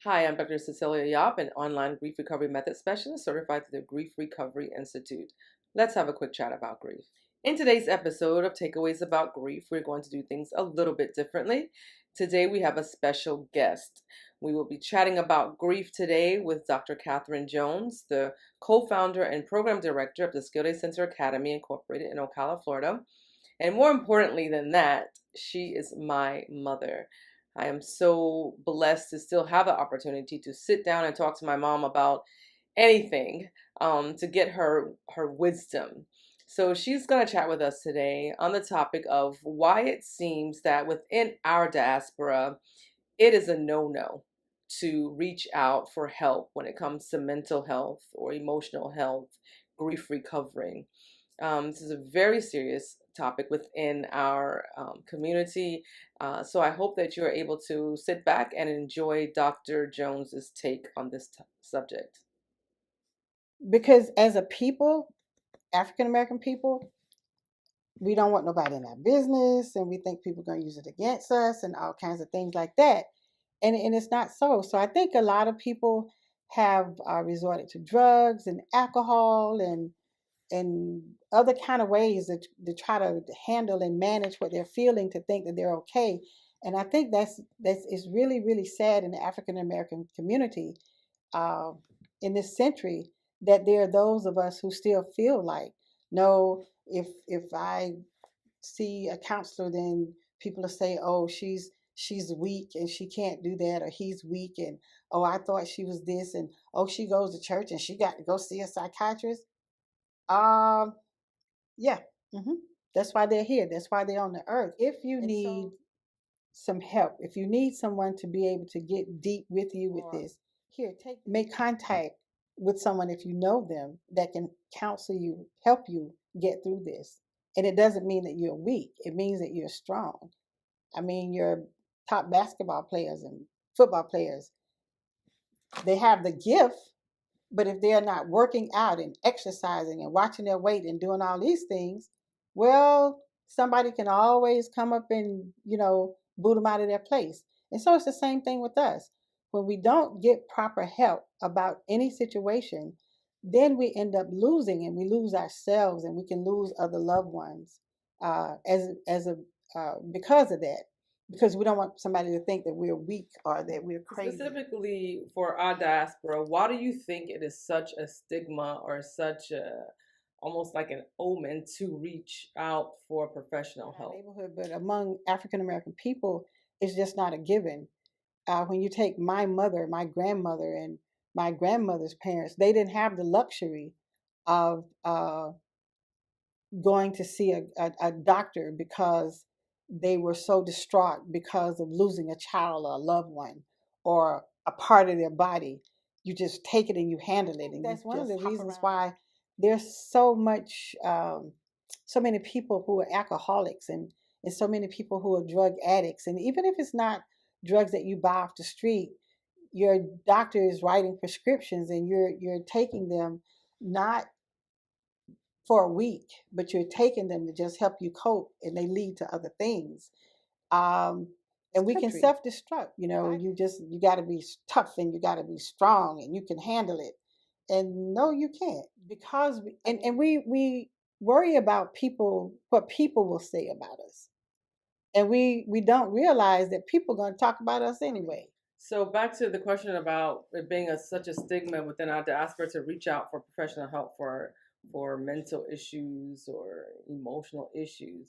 Hi, I'm Dr. Cecelia Yopp, an online grief recovery method specialist certified through the Grief Recovery Institute. Let's have a quick chat about grief. In today's episode of Takeaways About Grief, we're going to do things a little bit differently. Today we have a special guest. We will be chatting about grief today with Dr. Catherine Jones, the co-founder and program director of the Skill Day Center Academy Incorporated in Ocala, Florida. And more importantly than that, she is my mother. I am so blessed to still have the opportunity to sit down and talk to my mom about anything, to get her wisdom. So she's going to chat with us today on the topic of why it seems that within our diaspora, it is a no-no to reach out for help when it comes to mental health or emotional health, grief recovering. This is a very serious topic within our community. So I hope that you're able to sit back and enjoy Dr. Jones's take on this subject. Because as a people, African American people, we don't want nobody in our business, and we think people are going to use it against us and all kinds of things like that. And it's not so. So I think a lot of people have resorted to drugs and alcohol and other kind of ways to try to handle and manage what they're feeling, to think that they're okay. And I think that's it's really, really sad in the African American community uh, in this century, that there are those of us who still feel like, no, if I see a counselor, then people will say, oh, she's weak and she can't do that, or he's weak, and oh, I thought she was this, and oh, she goes to church and she got to go see a psychiatrist. Um, yeah, hmm that's why they're here. That's why they're on the earth. If you need some help, if you need someone to be able to get deep with you with this, make contact with someone, if you know them, that can counsel you, help you get through this. And it doesn't mean that you're weak. It means that you're strong. I mean, your top basketball players and football players, they have the gift, but if they're not working out and exercising and watching their weight and doing all these things, well, somebody can always come up and, boot them out of their place. And so it's the same thing with us. When we don't get proper help about any situation, then we end up losing, and we lose ourselves, and we can lose other loved ones because of that, because we don't want somebody to think that we're weak or that we're crazy. Specifically for our diaspora, why do you think it is such a stigma or such a almost like an omen to reach out for professional help? Neighborhood, but among African American people, it's just not a given. When you take my mother, my grandmother, and my grandmother's parents, they didn't have the luxury of going to see a doctor because they were so distraught because of losing a child or a loved one or a part of their body. You just take it and you handle it. And that's one of the reasons why there's so many people who are alcoholics, and so many people who are drug addicts. And even if it's not drugs that you buy off the street, your doctor is writing prescriptions and you're taking them not for a week, but you're taking them to just help you cope, and they lead to other things. And we can self-destruct. You got to be tough, and you got to be strong, and you can handle it. And no, you can't, because we worry about what people will say about us, and we don't realize that people are going to talk about us anyway. So back to the question about it being such a stigma within our diaspora to reach out for professional help for mental issues or emotional issues.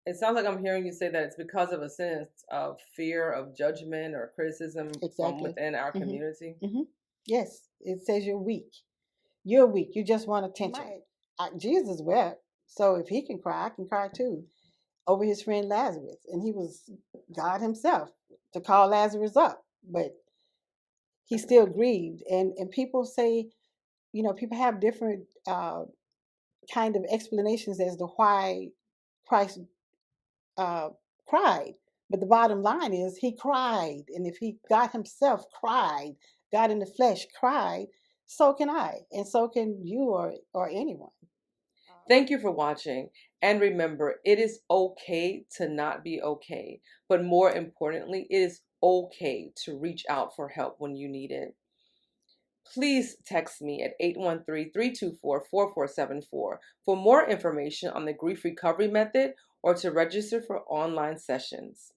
It sounds like I'm hearing you say that it's because of a sense of fear of judgment or criticism from within our community. Mm-hmm. Yes, it says you're weak. You're weak. You just want attention. Jesus wept, so if he can cry, I can cry too, over his friend Lazarus. And he was God himself to call Lazarus up, but he still grieved. And people say, people have different kind of explanations as to why Christ cried. But the bottom line is he cried. And if God himself cried, God in the flesh cried, so can I, and so can you or anyone. Thank you for watching. And remember, it is okay to not be okay. But more importantly, it is okay to reach out for help when you need it. Please text me at 813-324-4474 for more information on the grief recovery method or to register for online sessions.